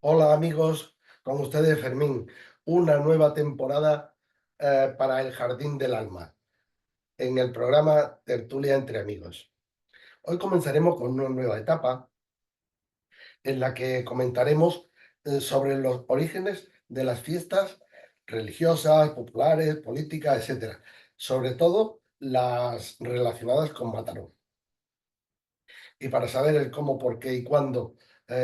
Hola amigos, con ustedes Fermín, una nueva temporada para el Jardín del Alma, en el programa Tertulia entre Amigos. Hoy comenzaremos con una nueva etapa en la que comentaremos sobre los orígenes de las fiestas religiosas, populares, políticas, etcétera. Sobre todo las relacionadas con Mataró. Y para saber el cómo, por qué y cuándo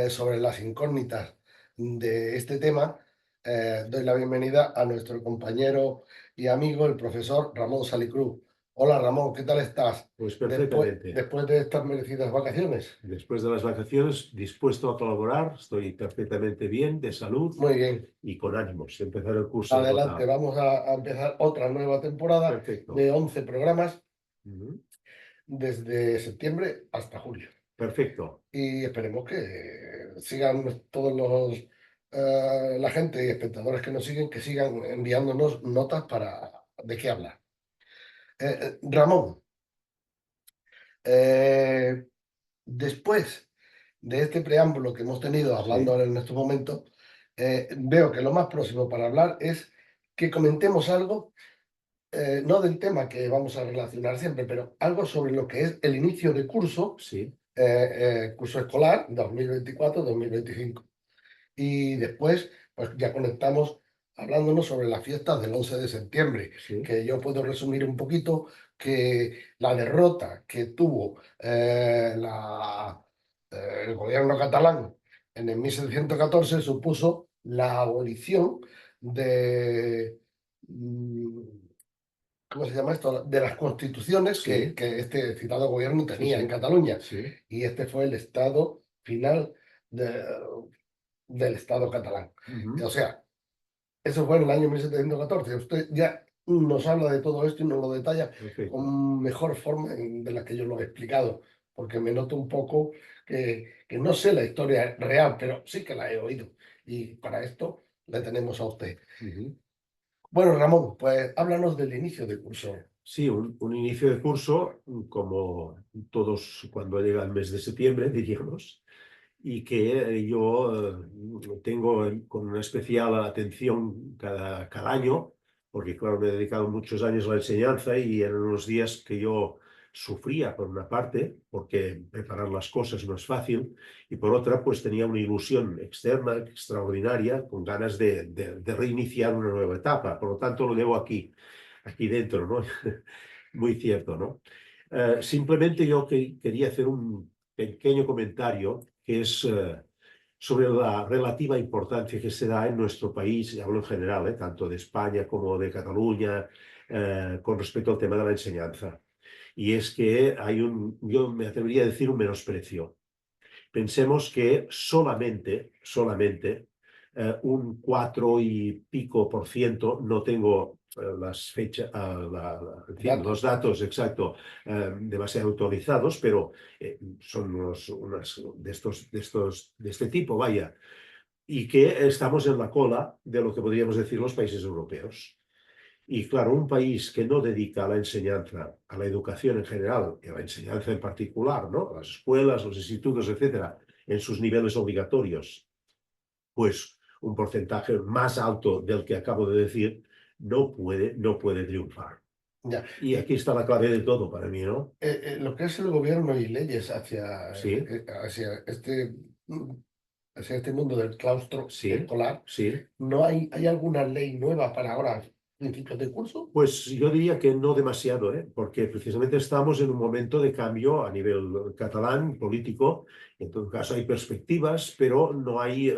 sobre las incógnitas de este tema, doy la bienvenida a nuestro compañero y amigo, el profesor Ramón Salicruz. Hola Ramón, ¿qué tal estás? Pues Después, perfectamente. después de estas merecidas vacaciones. Después de las vacaciones, dispuesto a colaborar, estoy perfectamente bien, de salud Muy bien, y con ánimos de empezar el curso como adelante, tal. vamos a empezar otra nueva temporada Perfecto. de 11 programas Ujú. desde septiembre hasta julio. Perfecto. Y esperemos que sigan todos la gente y espectadores que nos siguen, que sigan enviándonos notas para de qué hablar. Ramón, eh, después de este preámbulo que hemos tenido hablando Sí, ahora en estos momentos, veo que lo más próximo para hablar es que comentemos algo, no del tema que vamos a relacionar siempre, pero algo sobre lo que es el inicio de curso, sí, curso escolar 2024-2025. Y después, pues ya conectamos hablándonos sobre las fiestas del 11 de septiembre, sí, que yo puedo resumir un poquito que la derrota que tuvo el gobierno catalán en el 1714 supuso la abolición de, mm, ¿cómo se llama esto? De las constituciones sí, que este citado gobierno sí, tenía en sí, Cataluña. sí. Y este fue el estado final de, del Estado catalán. O Ujú. sea, eso fue en el año 1714. Usted ya nos habla de todo esto y nos lo detalla Perfecto. con mejor forma de la que yo lo he explicado, porque me noto un poco que no sé la historia real, pero sí que la he oído. Y para esto le tenemos a usted. Ujú. Bueno, Ramón, pues háblanos del inicio del curso. Sí, un inicio de curso, como todos cuando llega el mes de septiembre, diríamos, y que yo tengo con una especial atención cada año, porque claro, me he dedicado muchos años a la enseñanza y eran unos días que yo sufría por una parte, porque preparar las cosas no es fácil, y por otra, pues tenía una ilusión externa, extraordinaria, con ganas de reiniciar una nueva etapa. Por lo tanto, lo debo aquí dentro, ¿no? Muy cierto, ¿no? Simplemente yo quería hacer un pequeño comentario que es sobre la relativa importancia que se da en nuestro país, y hablo en general, tanto de España como de Cataluña, con respecto al tema de la enseñanza. Y es que yo me atrevería a decir un menosprecio. Pensemos que solamente un 4 y pico por ciento, no tengo las fechas, en fin, los Datos. datos exactos demasiado actualizados, pero son de este tipo, vaya, y que estamos en la cola de lo que podríamos decir los países europeos. Y claro, un país que no dedica a la enseñanza, a la educación en general, y a la enseñanza en particular, ¿no? A las escuelas, los institutos, etcétera, en sus niveles obligatorios, pues un porcentaje más alto del que acabo de decir, no puede triunfar. Ya. Y aquí Y está la clave de todo para mí, ¿no? lo que es el gobierno y leyes Sí, hacia este mundo del claustro sí, escolar, sí. ¿no hay alguna ley nueva para ahora, principios de curso? Pues yo diría que no demasiado, porque precisamente estamos en un momento de cambio a nivel catalán, político. En todo caso hay perspectivas, pero no hay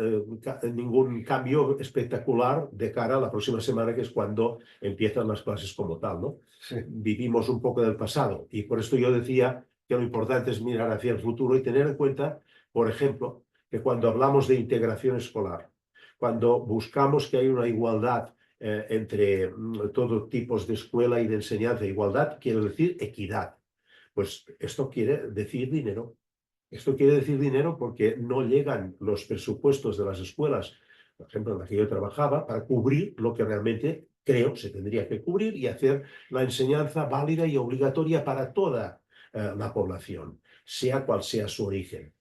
ningún cambio espectacular de cara a la próxima semana, que es cuando empiezan las clases como tal, ¿no? Sí. Vivimos un poco del pasado y por esto yo decía que lo importante es mirar hacia el futuro y tener en cuenta, por ejemplo, que cuando hablamos de integración escolar, cuando buscamos que hay una igualdad entre todo tipos de escuela y de enseñanza, igualdad, quiero decir equidad. Pues esto quiere decir dinero. Esto quiere decir dinero porque no llegan los presupuestos de las escuelas, por ejemplo, en la que yo trabajaba, para cubrir lo que realmente creo se tendría que cubrir y hacer la enseñanza válida y obligatoria para toda la población, sea cual sea su origen.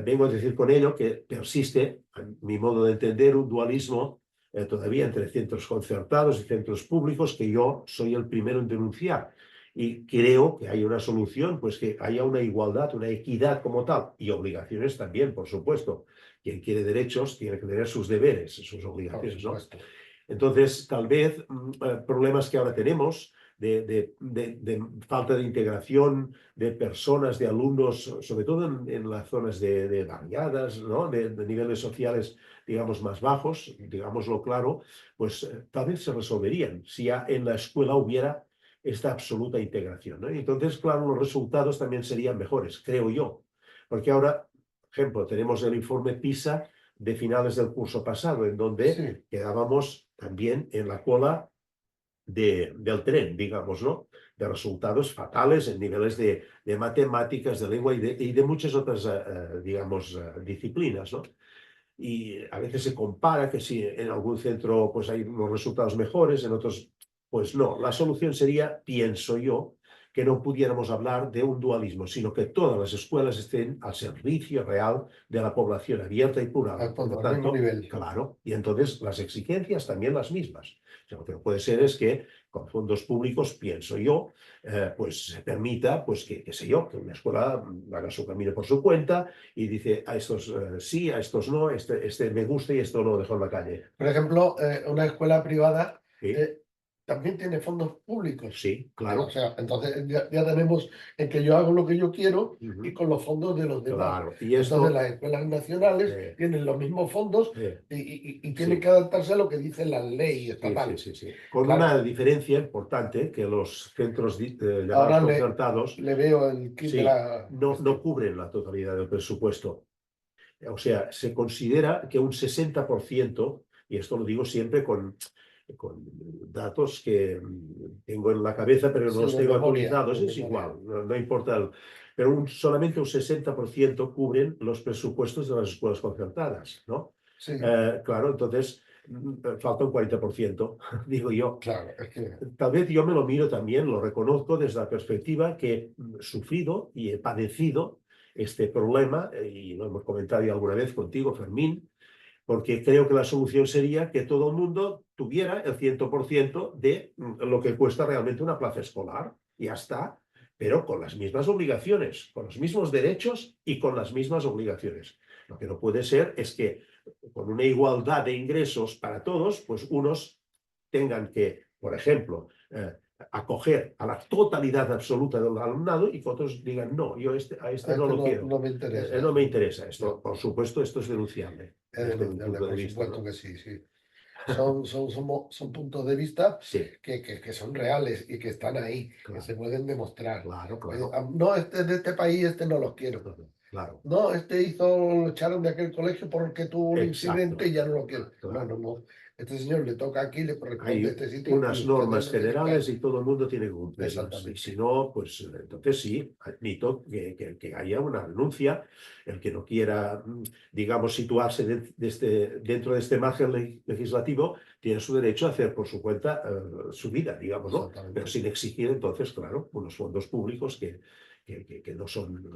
vengo a decir con ello que persiste, a mi modo de entender, un dualismo todavía entre centros concertados y centros públicos que yo soy el primero en denunciar. Y creo que hay una solución, pues que haya una igualdad, una equidad como tal, y obligaciones también, por supuesto. Quien quiere derechos tiene que tener sus deberes, sus obligaciones, ¿no? Entonces, tal vez problemas que ahora tenemos de falta de integración de personas, de alumnos, sobre todo en las zonas de barriadas, ¿no? De niveles sociales, digamos, más bajos, digámoslo claro, pues tal vez se resolverían si ya en la escuela hubiera esta absoluta integración, ¿no? Y entonces, claro, los resultados también serían mejores, creo yo. Porque ahora, por ejemplo, tenemos el informe PISA de finales del curso pasado, en donde quedábamos también en la cola del tren, digamos, ¿no? De resultados fatales en niveles de matemáticas, de lengua y de muchas otras, digamos, disciplinas, ¿no? Y a veces se compara que si en algún centro pues hay unos resultados mejores, en otros pues no. La solución sería, pienso yo, que no pudiéramos hablar de un dualismo, sino que todas las escuelas estén al servicio real de la población abierta y plural. Por lo Al mismo tanto, nivel. claro, y entonces las exigencias también las mismas. O sea, lo que no puede ser es que con fondos públicos, pienso yo, pues se permita, pues que, qué sé yo, que una escuela haga su camino por su cuenta y dice a estos sí, a estos no, este me gusta y esto lo dejo en la calle. Por ejemplo, una escuela privada Sí, eh, también tiene fondos públicos. sí, O claro. sea, entonces ya tenemos en que yo hago lo que yo quiero y Ujú, con los fondos de los demás. claro. Y Entonces esto, las escuelas nacionales eh, tienen los mismos fondos y tienen que sí, adaptarse a lo que dice la ley sí, sí, estatal. sí, sí. Con Claro, una diferencia importante, que los centros llamados ahora concertados, le veo el kit de sí, la... no cubren la totalidad del presupuesto. O sea, se considera que un 60%, y esto lo digo siempre con datos que tengo en la cabeza, pero no Sí, los tengo actualizados, de es memoria. igual, no importa. Pero solamente un 60% cubren los presupuestos de las escuelas concertadas, ¿no? Sí, Claro, entonces falta un 40%, digo yo. claro, es que... Tal vez yo me lo miro también, lo reconozco desde la perspectiva que he sufrido y he padecido este problema, y lo hemos comentado ya alguna vez contigo, Fermín, porque creo que la solución sería que todo el mundo tuviera el 100% de lo que cuesta realmente una plaza escolar. Y ya está, pero con las mismas obligaciones, con los mismos derechos y con las mismas obligaciones. Lo que no puede ser es que con una igualdad de ingresos para todos, pues unos tengan que, por ejemplo, acoger a la totalidad absoluta del alumnado y que otros digan, no, yo a este A no este lo quiero. no me interesa No me eso. interesa esto. No, Por supuesto, esto es denunciable es desde mi denunciable, punto de por vista, supuesto ¿no? que sí, sí. Son puntos de vista Sí, que son reales y que están ahí, que se claro, pueden demostrar. claro, claro, No, este es de este país, este no los quiero. claro. No, este lo echaron de aquel colegio porque tuvo un incidente Exacto, y ya no lo quiero. No, no, claro. no. Este señor le toca aquí, le corresponde Hay este sitio y unas ustedes normas lo tienen que generales hacer. y todo el mundo tiene que cumplirlas. Y si Exactamente. no, pues entonces sí, admito que haya una renuncia. El que no quiera, digamos, situarse dentro de este margen legislativo, tiene su derecho a hacer por su cuenta su vida, digamos, ¿no? Pero Exactamente. sin exigir entonces, claro, unos fondos públicos que no son,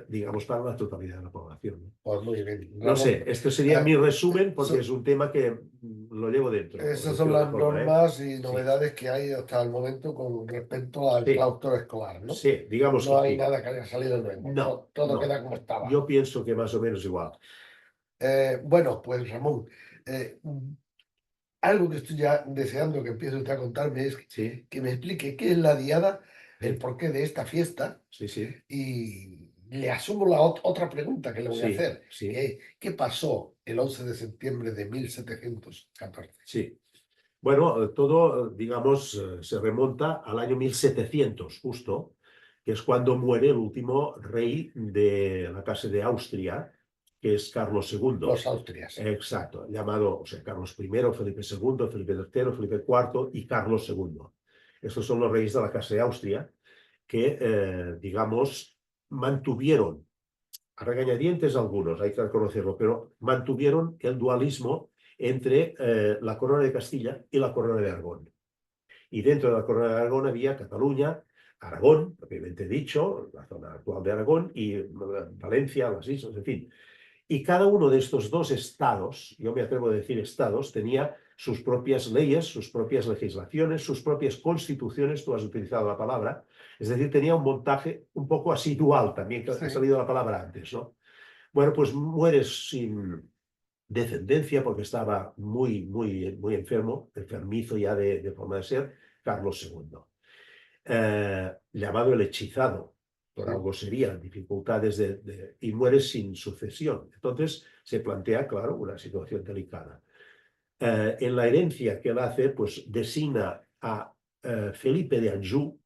digamos, para la totalidad de la población, ¿no? Pues muy bien. No sé, Ramón, este sería mi eh, resumen porque es so- un tema que lo llevo dentro, esas son dicho de otra las forma, ¿eh? normas y Sí, novedades que hay hasta el momento con respecto al sí, claustro escolar, ¿no? sí, digamos que No hay sí. nada que haya salido nuevo. No, Todo no. queda como estaba. Yo pienso que más o menos igual. Bueno, pues Ramón, eh, algo que estoy ya deseando que empiece usted a contarme es Sí, que me explique qué es la diada, el sí, porqué de esta fiesta sí, sí, y le asumo la otra pregunta que le voy a sí, hacer. sí, ¿Qué pasó el 11 de septiembre de 1714? sí. Bueno, todo, digamos, se remonta al año 1700, justo, que es cuando muere el último rey de la casa de Austria, que es Carlos II. Los Austrias. Exacto, llamado, o sea, Carlos I, Felipe II, Felipe III, Felipe IV y Carlos II. Estos son los reyes de la casa de Austria que, digamos, mantuvieron, a regañadientes algunos, hay que reconocerlo, pero mantuvieron el dualismo entre la corona de Castilla y la corona de Aragón. Y dentro de la corona de Aragón había Cataluña, Aragón, propiamente dicho, la zona actual de Aragón, y Valencia, las islas, en fin. Y cada uno de estos dos estados, yo me atrevo a decir estados, tenía sus propias leyes, sus propias legislaciones, sus propias constituciones, tú has utilizado la palabra, es decir, tenía un montaje un poco así dual también, que ha salido la palabra antes, ¿no? Bueno, pues mueres sin descendencia porque estaba muy enfermo, enfermizo ya de forma de ser, Carlos II. Llamado el hechizado, por algo serían dificultades y muere sin sucesión. Entonces se plantea, claro, una situación delicada. En la herencia que él hace, pues designa a Felipe de Anjou,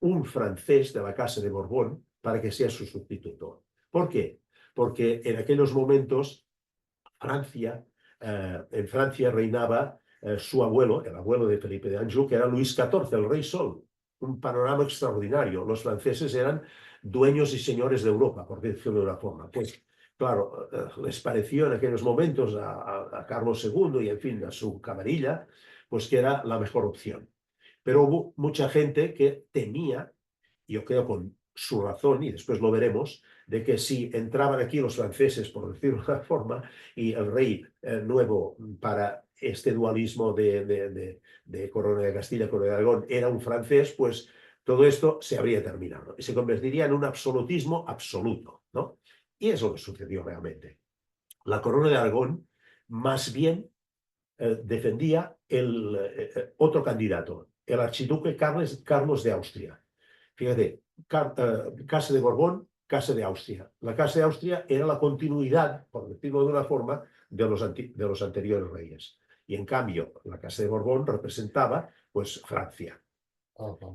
un francés de la Casa de Borbón, para que sea su sustituto. ¿Por qué? Porque en aquellos momentos en Francia reinaba su abuelo, el abuelo de Felipe de Anjou, que era Luis XIV, el rey Sol. Un panorama extraordinario. Los franceses eran dueños y señores de Europa, por decirlo de una forma. Pues, claro, les pareció en aquellos momentos a Carlos II y, en fin, a su camarilla, pues que era la mejor opción. Pero hubo mucha gente que temía, yo creo con su razón, y después lo veremos, de que si entraban aquí los franceses, por decirlo de una forma, y el rey nuevo para este dualismo de Corona de Castilla, Corona de Aragón, era un francés, pues todo esto se habría terminado y se convertiría en un absolutismo absoluto, ¿no? Y eso es lo que sucedió realmente. La Corona de Aragón más bien defendía el otro candidato, el archiduque Carlos de Austria. Fíjate, Casa de Borbón, Casa de Austria. La Casa de Austria era la continuidad, por decirlo de una forma, de los anteriores reyes. Y en cambio, la Casa de Borbón representaba, pues, Francia.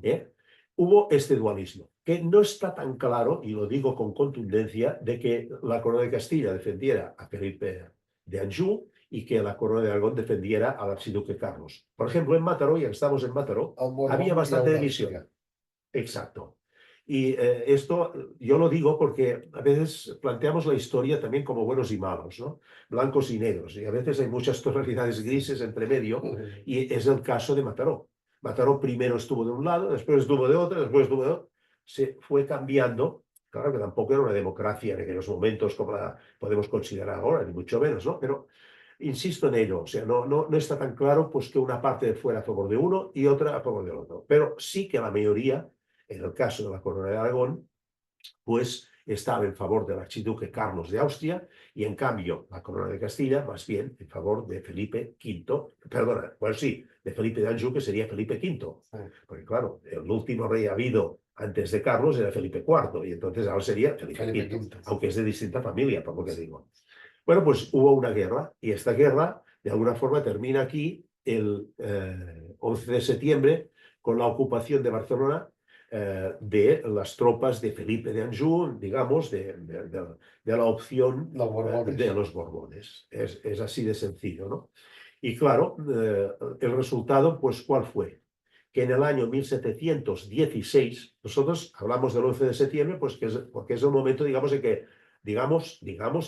¿Eh? Hubo este dualismo, que no está tan claro, y lo digo con contundencia, de que la Corona de Castilla defendiera a Felipe de Anjou y que la Corona de Aragón defendiera al archiduque Carlos. Por ejemplo, en Mataró, ya que estamos en Mataró, había bastante división. Exacto. Y esto yo lo digo porque a veces planteamos la historia también como buenos y malos, ¿no? Blancos y negros. Y a veces hay muchas tonalidades grises entre medio, y es el caso de Mataró. Mataró primero estuvo de un lado, después estuvo de otro, después estuvo de otro. Se fue cambiando. Claro que tampoco era una democracia en aquellos momentos como la podemos considerar ahora, ni mucho menos, ¿no? Pero insisto en ello, o sea, no está tan claro pues que una parte fuera a favor de uno y otra a favor del otro. Pero sí que la mayoría, en el caso de la Corona de Aragón, pues estaba en favor del archiduque Carlos de Austria y en cambio la Corona de Castilla más bien en favor de Felipe V, perdona, bueno sí, de Felipe de Anjou, que sería Felipe V, porque claro, el último rey habido antes de Carlos era Felipe IV y entonces ahora sería Felipe V, aunque es de distinta familia, por lo que digo. Bueno, pues hubo una guerra y esta guerra de alguna forma termina aquí el 11 de septiembre con la ocupación de Barcelona de las tropas de Felipe de Anjou, digamos, de la opción de los Borbones. Es así de sencillo, ¿no? Y claro, el resultado, pues, ¿cuál fue? Que en el año 1716, nosotros hablamos del 11 de septiembre, pues porque es el momento, digamos, en que digamos,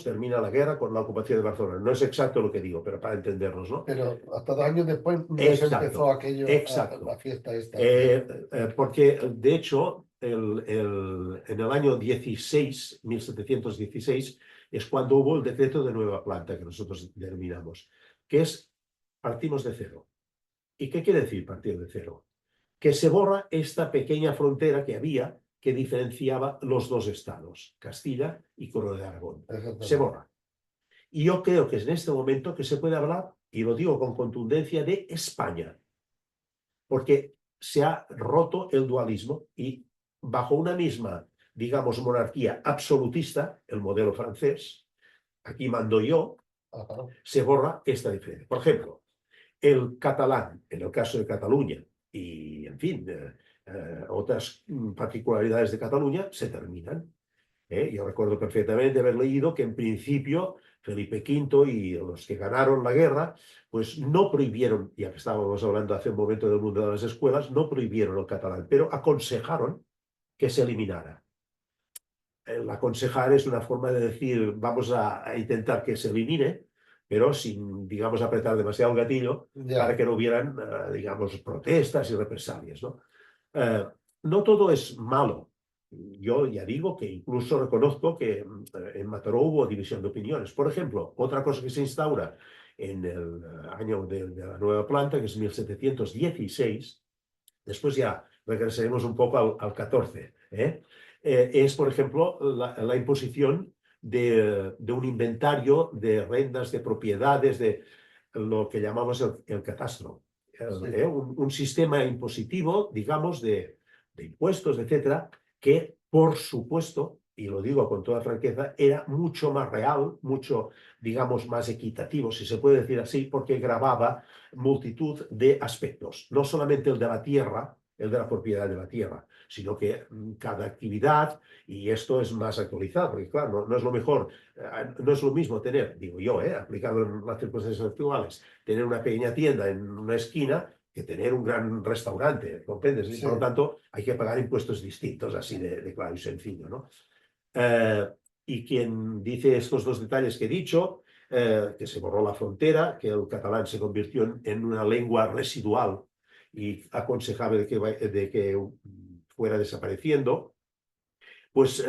termina la guerra con la ocupación de Barcelona. No es exacto lo que digo, pero para entendernos, ¿no? Pero hasta 2 años después no se empezó aquello, la fiesta esta. Porque, de hecho, en el año 1716, es cuando hubo el decreto de nueva planta, que nosotros denominamos, que es partimos de cero. ¿Y qué quiere decir partir de cero? Que se borra esta pequeña frontera que había que diferenciaba los dos estados, Castilla y Corona de Aragón. Se borra. Y yo creo que es en este momento que se puede hablar, y lo digo con contundencia, de España, porque se ha roto el dualismo y bajo una misma, digamos, monarquía absolutista, el modelo francés, aquí mando yo, se borra esta diferencia. Por ejemplo, el catalán, en el caso de Cataluña, y en fin, otras particularidades de Cataluña se terminan. Yo recuerdo perfectamente haber leído que en principio Felipe V y los que ganaron la guerra, pues no prohibieron, ya que estábamos hablando hace un momento del mundo de las escuelas, no prohibieron el catalán, pero aconsejaron que se eliminara. El aconsejar es una forma de decir, vamos a intentar que se elimine, pero sin, digamos, apretar demasiado el gatillo para que no hubieran, digamos, protestas y represalias, ¿no? No todo es malo. yo ya digo que incluso reconozco que en Mataró hubo división de opiniones. Por ejemplo, otra cosa que se instaura en el año de la nueva planta, que es 1716, después ya regresaremos un poco al 14, es, por ejemplo, la imposición de un inventario de rentas, de propiedades, de lo que llamamos el catastro. Sí. Un sistema impositivo, digamos, de impuestos, etcétera, que, por supuesto, y lo digo con toda franqueza, era mucho más real, mucho, digamos, más equitativo, si se puede decir así, porque gravaba multitud de aspectos, no solamente el de la tierra, el de la propiedad de la tierra, sino que cada actividad, y esto es más actualizado, porque claro, no es lo mejor, no es lo mismo tener, digo yo, aplicado en las circunstancias actuales, tener una pequeña tienda en una esquina que tener un gran restaurante, ¿comprendes? Y Sí. por lo tanto hay que pagar impuestos distintos, así de claro y sencillo, ¿no? Y quien dice estos dos detalles que he dicho, que se borró la frontera, que el catalán se convirtió en una lengua residual y aconsejable de que fuera desapareciendo, pues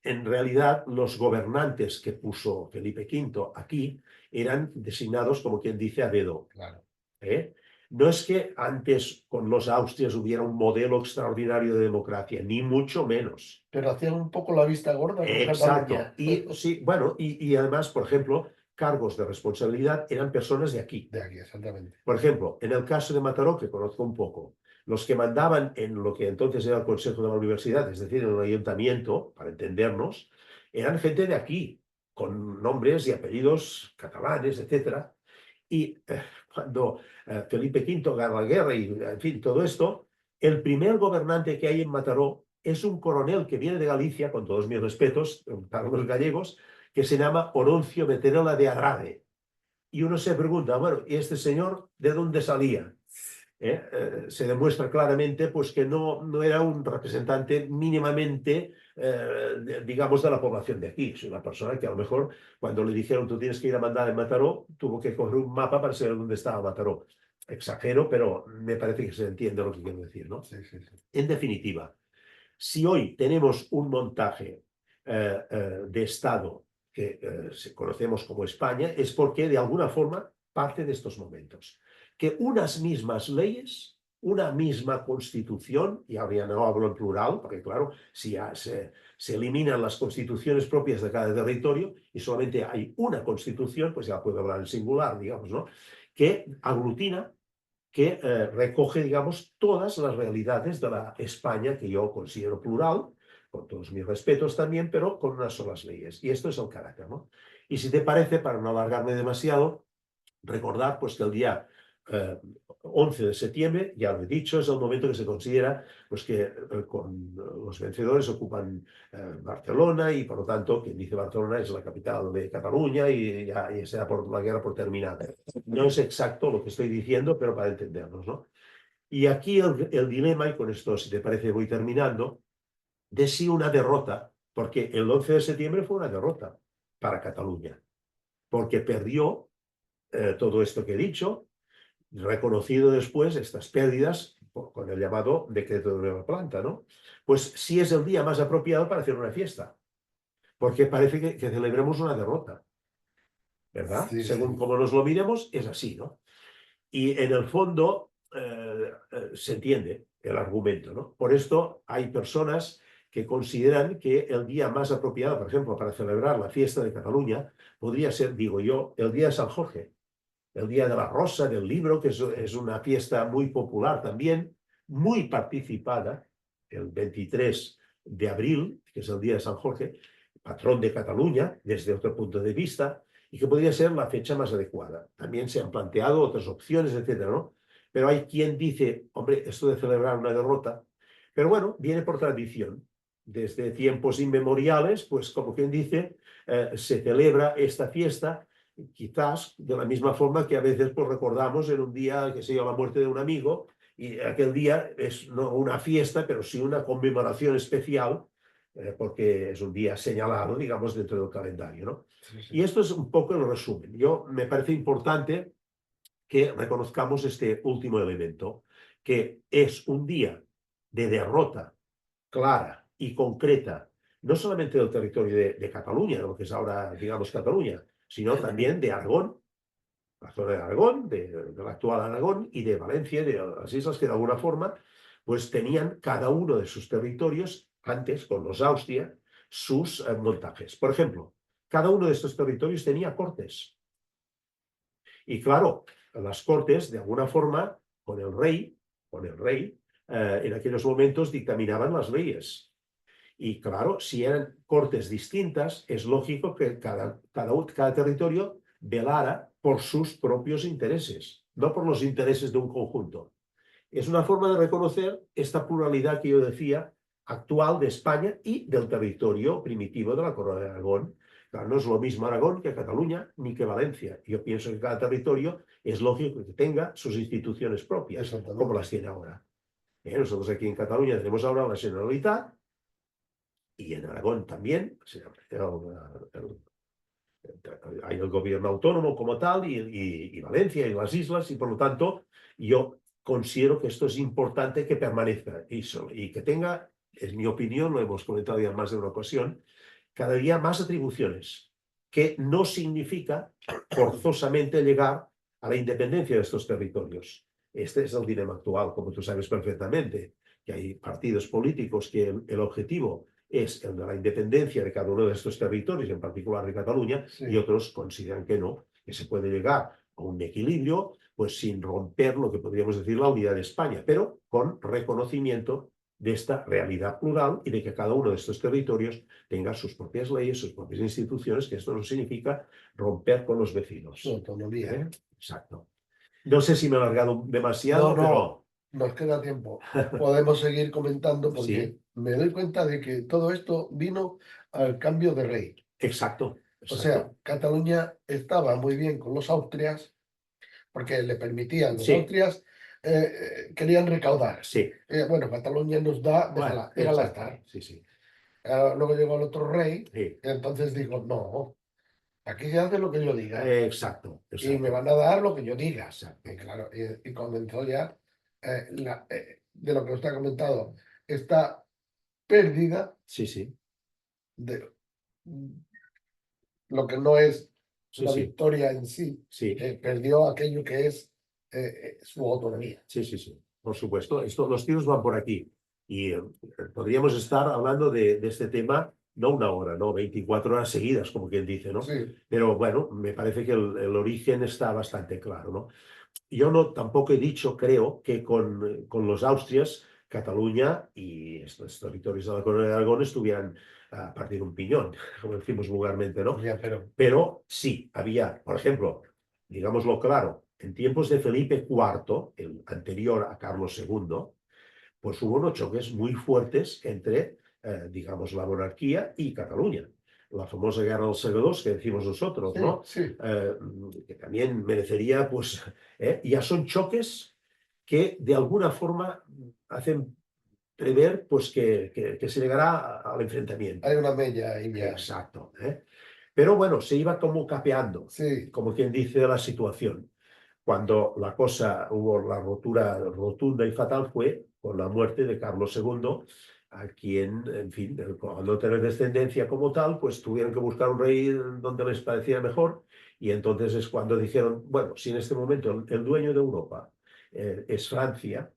en realidad los gobernantes que puso Felipe V aquí eran designados, como quien dice, a dedo. Claro. ¿eh? No es que antes con los Austrias hubiera un modelo extraordinario de democracia, ni mucho menos. Pero hacían un poco la vista gorda con Exacto. Cataluña. Y sí, bueno, y además, por ejemplo, cargos de responsabilidad eran personas de aquí. De aquí, exactamente. Por ejemplo, en el caso de Mataró, que conozco un poco, los que mandaban en lo que entonces era el Consejo de la Universidad, es decir, en un ayuntamiento, para entendernos, eran gente de aquí, con nombres y apellidos catalanes, etcétera. Y cuando Felipe V gana la guerra y, en fin, todo esto, el primer gobernante que hay en Mataró es un coronel que viene de Galicia, con todos mis respetos para los gallegos, que se llama Oroncio Meterola de Agrade. Y uno se pregunta, bueno, ¿y este señor de dónde salía? Se demuestra claramente pues, que no era un representante mínimamente, digamos, de la población de aquí. Es una persona que a lo mejor cuando le dijeron tú tienes que ir a mandar en Mataró, tuvo que coger un mapa para saber dónde estaba Mataró. Exagero, pero me parece que se entiende lo que quiero decir, ¿no? Sí, sí, sí. En definitiva, si hoy tenemos un montaje de Estado que conocemos como España, es porque de alguna forma parte de estos momentos. Que unas mismas leyes, una misma constitución, y ahora ya no hablo en plural, porque claro, si ya se eliminan las constituciones propias de cada territorio y solamente hay una constitución, pues ya puedo hablar en singular, digamos, ¿no? Que aglutina, que recoge, digamos, todas las realidades de la España que yo considero plural, con todos mis respetos también, pero con unas solas leyes. Y esto es el carácter, ¿no? Y si te parece, para no alargarme demasiado, recordar pues, que el día 11 de septiembre, ya lo he dicho, es el momento que se considera pues, que con los vencedores ocupan Barcelona y por lo tanto quien dice Barcelona es la capital de Cataluña y ya se da por la guerra por terminada. No es exacto lo que estoy diciendo, pero para entendernos, ¿no? Y aquí el dilema, y con esto si te parece voy terminando, de si una derrota, porque el 11 de septiembre fue una derrota para Cataluña, porque perdió todo esto que he dicho, reconocido después estas pérdidas con el llamado decreto de nueva planta, ¿no? Pues sí es el día más apropiado para hacer una fiesta, porque parece que celebremos una derrota, ¿verdad? Sí, Según sí. como nos lo miremos, es así, ¿no? Y en el fondo se entiende el argumento, ¿no? Por esto hay personas que consideran que el día más apropiado, por ejemplo, para celebrar la fiesta de Cataluña, podría ser, digo yo, el día de San Jorge, el Día de la Rosa, del Libro, que es una fiesta muy popular también, muy participada, el 23 de abril, que es el Día de San Jorge, patrón de Cataluña, desde otro punto de vista, y que podría ser la fecha más adecuada. También se han planteado otras opciones, etcétera, ¿no? Pero hay quien dice, hombre, esto de celebrar una derrota, pero bueno, viene por tradición. Desde tiempos inmemoriales, pues como quien dice, se celebra esta fiesta quizás de la misma forma que a veces pues, recordamos en un día, que se dio la muerte de un amigo, y aquel día es no una fiesta, pero sí una conmemoración especial, porque es un día señalado, digamos, dentro del calendario, ¿no? Sí, sí. Y esto es un poco el resumen. Yo me parece importante que reconozcamos este último elemento, que es un día de derrota clara y concreta, no solamente del territorio de Cataluña, lo que es ahora, digamos, Cataluña, sino también de Aragón, la zona de Aragón, del actual Aragón y de Valencia, de las islas que de alguna forma, pues tenían cada uno de sus territorios, antes con los Austria, sus montajes. Por ejemplo, cada uno de estos territorios tenía cortes. Y claro, las cortes, de alguna forma, con el rey, en aquellos momentos dictaminaban las leyes. Y claro, si eran cortes distintas, es lógico que cada territorio velara por sus propios intereses, no por los intereses de un conjunto. Es una forma de reconocer esta pluralidad que yo decía, actual de España y del territorio primitivo de la Corona de Aragón. Claro, no es lo mismo Aragón que Cataluña ni que Valencia. Yo pienso que cada territorio es lógico que tenga sus instituciones propias, como las tiene ahora. Nosotros aquí en Cataluña tenemos ahora la Generalitat, y en Aragón también hay el gobierno autónomo como tal, y Valencia y las islas, y por lo tanto yo considero que esto es importante que permanezca y que tenga, es mi opinión, lo hemos comentado ya en más de una ocasión, cada día más atribuciones, que no significa forzosamente llegar a la independencia de estos territorios. Este es el dilema actual, como tú sabes perfectamente, que hay partidos políticos que el objetivo es el de la independencia de cada uno de estos territorios, en particular de Cataluña, Sí. y otros consideran que no, que se puede llegar a un equilibrio, pues sin romper lo que podríamos decir la unidad de España, pero con reconocimiento de esta realidad plural y de que cada uno de estos territorios tenga sus propias leyes, sus propias instituciones, que esto no significa romper con los vecinos. Su autonomía. Exacto. No sé si me he alargado demasiado, No, nos queda tiempo. Podemos seguir comentando porque Sí. me doy cuenta de que todo esto vino al cambio de rey. Exacto. O sea, Cataluña estaba muy bien con los austrias porque le permitían, los Sí. austrias querían recaudar. Sí. Bueno, Cataluña nos da, Bueno, déjala exacto. estar. Sí, sí. Luego llegó el otro rey Sí. y entonces dijo, no, aquí se hace lo que yo diga Exacto. y me Exacto. van a dar lo que yo diga. Exacto. Y claro, y comenzó ya de lo que usted ha comentado, esta pérdida Sí, sí. de lo que no es Sí, una sí. victoria en sí, Sí. perdió aquello que es su autonomía. Sí, sí, sí. Por supuesto. Los tiros van por aquí. Y podríamos estar hablando de este tema no una hora, no 24 horas seguidas, como quien dice, ¿no? Sí, Pero bueno, me parece que el origen está bastante claro, ¿no? Yo no tampoco he dicho, creo, que con los austrias, Cataluña y estos territorios de la Corona de Aragón estuvieran a partir de un piñón, como decimos vulgarmente, ¿no? ya, pero Pero sí, había, por ejemplo, digámoslo claro, en tiempos de Felipe IV, el anterior a Carlos II, pues hubo unos choques muy fuertes entre, digamos, la monarquía y Cataluña. La famosa guerra del Segadors, que decimos nosotros, sí, ¿no? sí, Que también merecería, pues, ya son choques que de alguna forma hacen prever, pues, que se llegará al enfrentamiento. hay una mella ahí ya. Exacto. Pero bueno, se iba como capeando, Sí, como quien dice, la situación. Cuando la cosa, hubo la rotura rotunda y fatal fue con la muerte de Carlos II, a quien, en fin, al no tener descendencia como tal, pues tuvieron que buscar un rey donde les pareciera mejor, y entonces es cuando dijeron, bueno, si en este momento el dueño de Europa es Francia,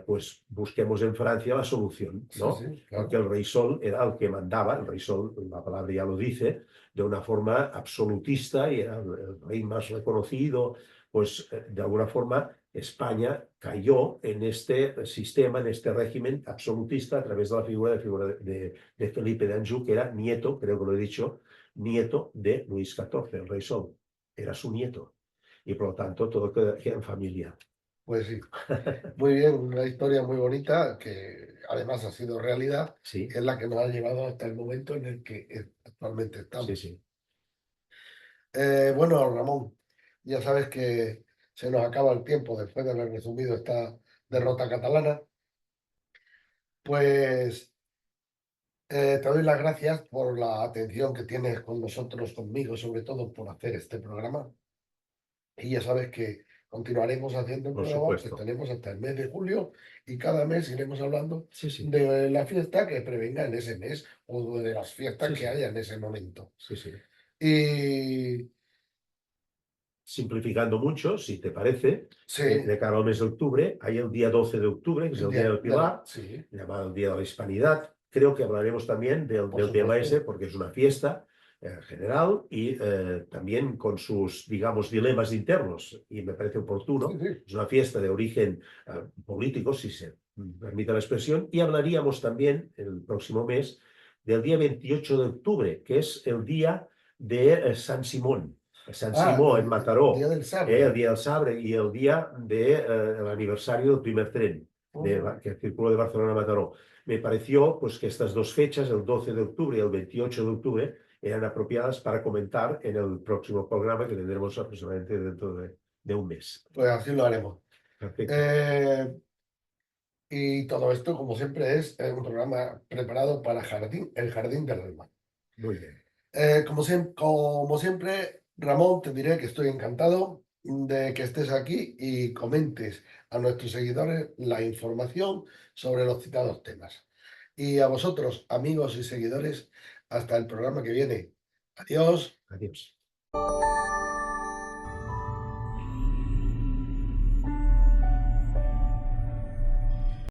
pues busquemos en Francia la solución, sí, ¿no? sí, Porque claro. el rey Sol era el que mandaba, el rey Sol, la palabra ya lo dice, de una forma absolutista, y era el rey más reconocido. Pues de alguna forma España cayó en este sistema, en este régimen absolutista a través de la figura de Felipe de Anjou, que era nieto, creo que lo he dicho, nieto de Luis XIV, el rey Sol. Era su nieto. Y por lo tanto todo queda en familia. Pues sí, muy bien, una historia muy bonita que además ha sido realidad, Sí, es la que nos ha llevado hasta el momento en el que actualmente sí, estamos. sí. Bueno, Ramón, ya sabes que se nos acaba el tiempo después de haber resumido esta derrota catalana. Pues te doy las gracias por la atención que tienes con nosotros, conmigo, sobre todo por hacer este programa. Y ya sabes que continuaremos haciendo el Por programa que supuesto. tenemos hasta el mes de julio y cada mes iremos hablando Sí, sí, de la fiesta que prevenga en ese mes o de las fiestas sí, que sí, haya en ese momento. sí, sí. Y Simplificando mucho, si te parece, sí, de cara al mes de octubre, hay el día 12 de octubre, que es el el Día día del Pilar, sí, llamado el Día de la Hispanidad. Creo que hablaremos también por del tema ese, supuesto. porque es una fiesta general y también con sus, digamos, dilemas internos, y me parece Sí, oportuno. sí. Es una fiesta de origen político, si se permite la expresión, y hablaríamos también el próximo mes del día 28 de octubre, que es el día de San Simón. Sant Ah, Simó en Día Mataró, del el Sabre. Día del Sabre y el día del aniversario del primer tren Ujú. que circuló de Barcelona a Mataró. Me pareció pues, que estas dos fechas, el 12 de octubre y el 28 de octubre, eran apropiadas para comentar en el próximo programa que tendremos aproximadamente dentro de un mes. Pues así lo haremos. Perfecto. Eh, y todo esto, como siempre, es un programa preparado para el Jardín del Alma. Muy bien. Como siempre, Ramón, te diré que estoy encantado de que estés aquí y comentes a nuestros seguidores la información sobre los citados temas. Y a vosotros, amigos y seguidores, hasta el programa que viene. Adiós. Adiós.